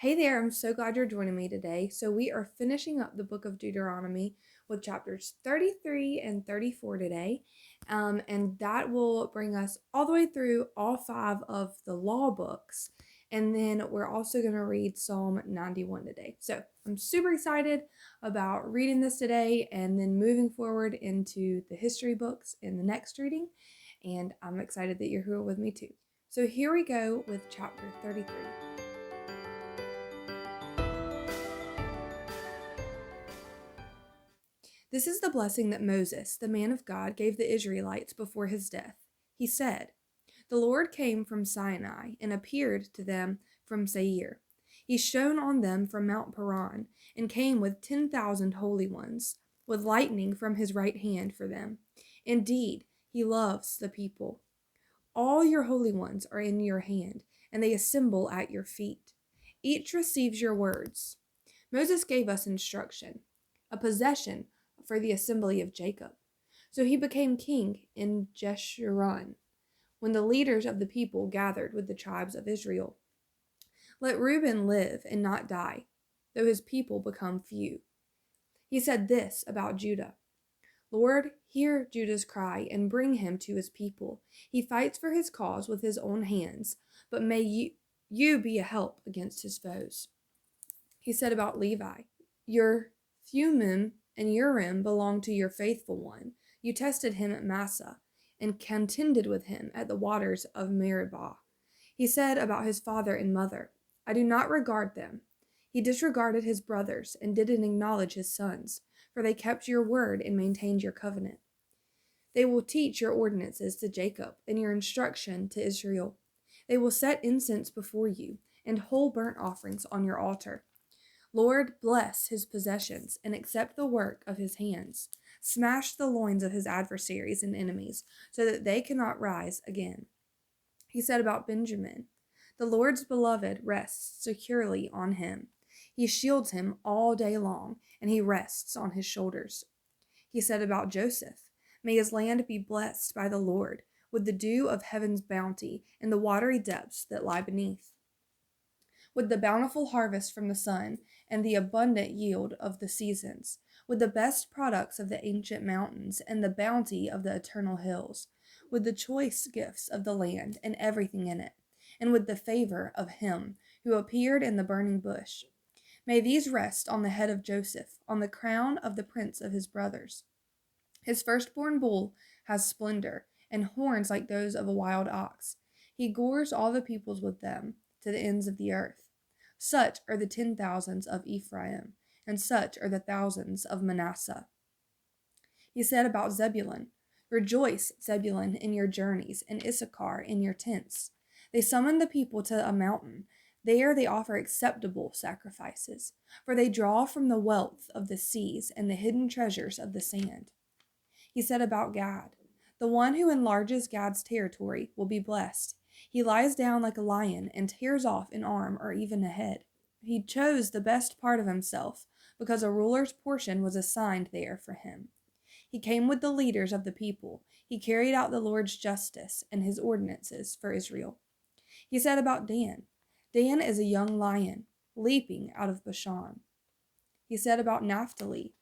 Hey there, I'm so glad you're joining me today. So, we are finishing up the book of Deuteronomy with chapters 33 and 34 today. And that will bring us all the way through all five of the law books. And then we're also going to read Psalm 91 today. So, I'm super excited about reading this today and then moving forward into the history books in the next reading. And I'm excited that you're here with me too. So, here we go with chapter 33. This is the blessing that Moses, the man of God, gave the Israelites before his death. He said, "The Lord came from Sinai and appeared to them from Seir. He shone on them from Mount Paran and came with 10,000 holy ones, with lightning from his right hand for them. Indeed, he loves the people. All your holy ones are in your hand, and they assemble at your feet. Each receives your words. Moses gave us instruction, a possession for the assembly of Jacob. So he became king in Jeshurun, when the leaders of the people gathered with the tribes of Israel. Let Reuben live and not die, though his people become few." He said this about Judah: "Lord, hear Judah's cry and bring him to his people. He fights for his cause with his own hands, but may you be a help against his foes." He said about Levi, "Your Thummim and Urim belong to your faithful one. You tested him at Massa and contended with him at the waters of Meribah." He said about his father and mother, "I do not regard them." He disregarded his brothers and didn't acknowledge his sons, for they kept your word and maintained your covenant. They will teach your ordinances to Jacob and your instruction to Israel. They will set incense before you and whole burnt offerings on your altar. Lord, bless his possessions and accept the work of his hands. Smash the loins of his adversaries and enemies so that they cannot rise again. He said about Benjamin, "The Lord's beloved rests securely on him. He shields him all day long, and he rests on his shoulders." He said about Joseph, "May his land be blessed by the Lord, with the dew of heaven's bounty and the watery depths that lie beneath, with the bountiful harvest from the sun and the abundant yield of the seasons, with the best products of the ancient mountains and the bounty of the eternal hills, with the choice gifts of the land and everything in it, and with the favor of him who appeared in the burning bush. May these rest on the head of Joseph, on the crown of the prince of his brothers. His firstborn bull has splendor, and horns like those of a wild ox. He gores all the peoples with them to the ends of the earth. Such are the 10,000s of Ephraim, and such are the thousands of Manasseh." He said about Zebulun, "Rejoice, Zebulun, in your journeys, and Issachar in your tents. They summon the people to a mountain. There they offer acceptable sacrifices, for they draw from the wealth of the seas and the hidden treasures of the sand." He said about Gad, "The one who enlarges Gad's territory will be blessed. He lies down like a lion and tears off an arm or even a head. He chose the best part of himself because a ruler's portion was assigned there for him. He came with the leaders of the people. He carried out the Lord's justice and his ordinances for Israel." He said about Dan, "Dan is a young lion, leaping out of Bashan." He said about Naphtali,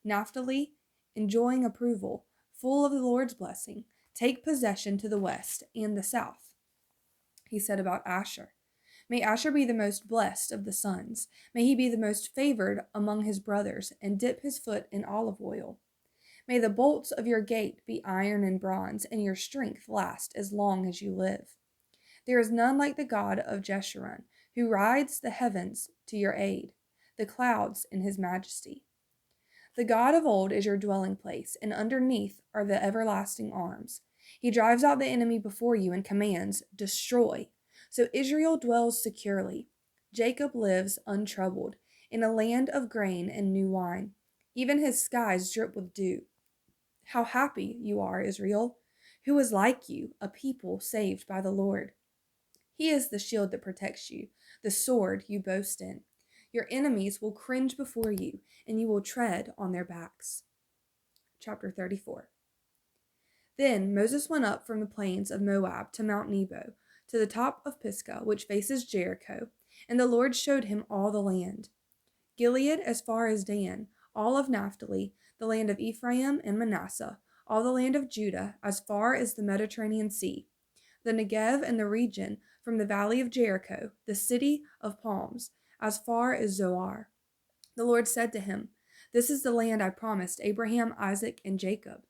"Naphtali, enjoying approval, full of the Lord's blessing, take possession to the west and the south." He said about Asher, "May Asher be the most blessed of the sons. May he be the most favored among his brothers and dip his foot in olive oil. May the bolts of your gate be iron and bronze, and your strength last as long as you live. There is none like the God of Jeshurun, who rides the heavens to your aid, the clouds in his majesty. The God of old is your dwelling place, and underneath are the everlasting arms. He drives out the enemy before you and commands, 'Destroy.' So Israel dwells securely. Jacob lives untroubled, in a land of grain and new wine. Even his skies drip with dew. How happy you are, Israel! Who is like you, a people saved by the Lord? He is the shield that protects you, the sword you boast in. Your enemies will cringe before you, and you will tread on their backs." Chapter 34. Then Moses went up from the plains of Moab to Mount Nebo, to the top of Pisgah, which faces Jericho, And the Lord showed him all the land, Gilead as far as Dan, all of Naphtali, the land of Ephraim and Manasseh, all the land of Judah as far as the Mediterranean Sea, the Negev and the region from the valley of Jericho, the city of palms, as far as Zoar. The Lord said to him, This is the land I promised Abraham, Isaac, and Jacob.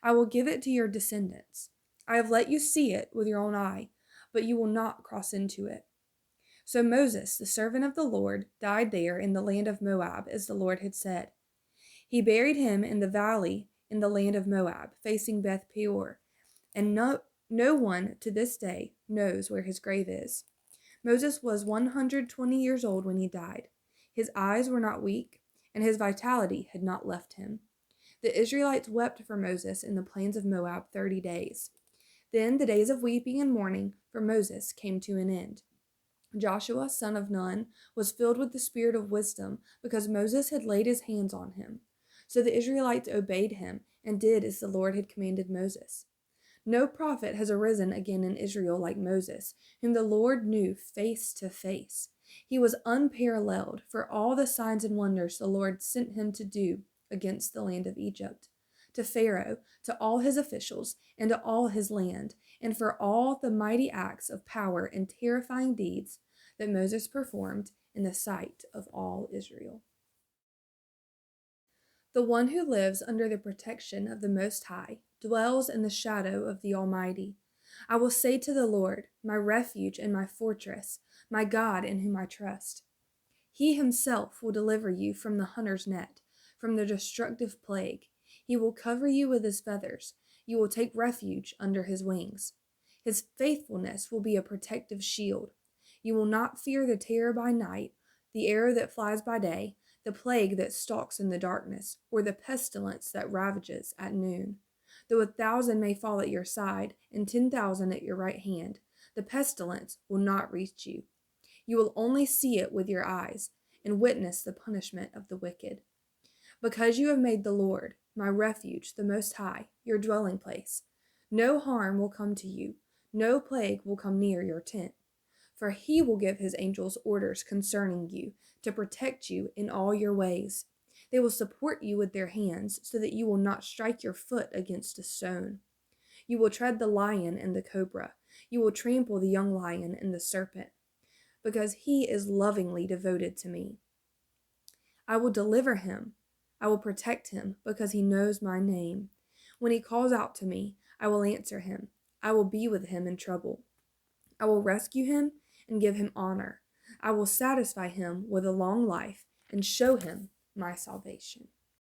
I will give it to your descendants. I have let you see it with your own eye, but you will not cross into it. So Moses, the servant of the Lord, died there in the land of Moab, as the Lord had said. He buried him in the valley in the land of Moab, facing Beth Peor, and no one to this day knows where his grave is. Moses was 120 years old when he died. His eyes were not weak, and his vitality had not left him. The Israelites wept for Moses in the plains of Moab 30 days. Then the days of weeping and mourning for Moses came to an end. Joshua, son of Nun, was filled with the spirit of wisdom because Moses had laid his hands on him. So the Israelites obeyed him and did as the Lord had commanded Moses. No prophet has arisen again in Israel like Moses, whom the Lord knew face to face. He was unparalleled for all the signs and wonders the Lord sent him to do against the land of Egypt, to Pharaoh, to all his officials, and to all his land, and for all the mighty acts of power and terrifying deeds that Moses performed in the sight of all Israel. The one who lives under the protection of the Most High dwells in the shadow of the Almighty. I will say to the Lord, my refuge and my fortress, my God in whom I trust. He himself will deliver you from the hunter's net, from the destructive plague. He will cover you with his feathers. You will take refuge under his wings. His faithfulness will be a protective shield. You will not fear the terror by night, the arrow that flies by day, the plague that stalks in the darkness, or the pestilence that ravages at noon. Though 1,000 may fall at your side, and 10,000 at your right hand, the pestilence will not reach you. You will only see it with your eyes, and witness the punishment of the wicked. Because you have made the Lord, my refuge, the Most High, your dwelling place, no harm will come to you, no plague will come near your tent. For he will give his angels orders concerning you, to protect you in all your ways. They will support you with their hands, so that you will not strike your foot against a stone. You will tread the lion and the cobra. You will trample the young lion and the serpent, because he is lovingly devoted to me. I will deliver him. I will protect him, because he knows my name. When he calls out to me, I will answer him. I will be with him in trouble. I will rescue him and give him honor. I will satisfy him with a long life and show him my salvation.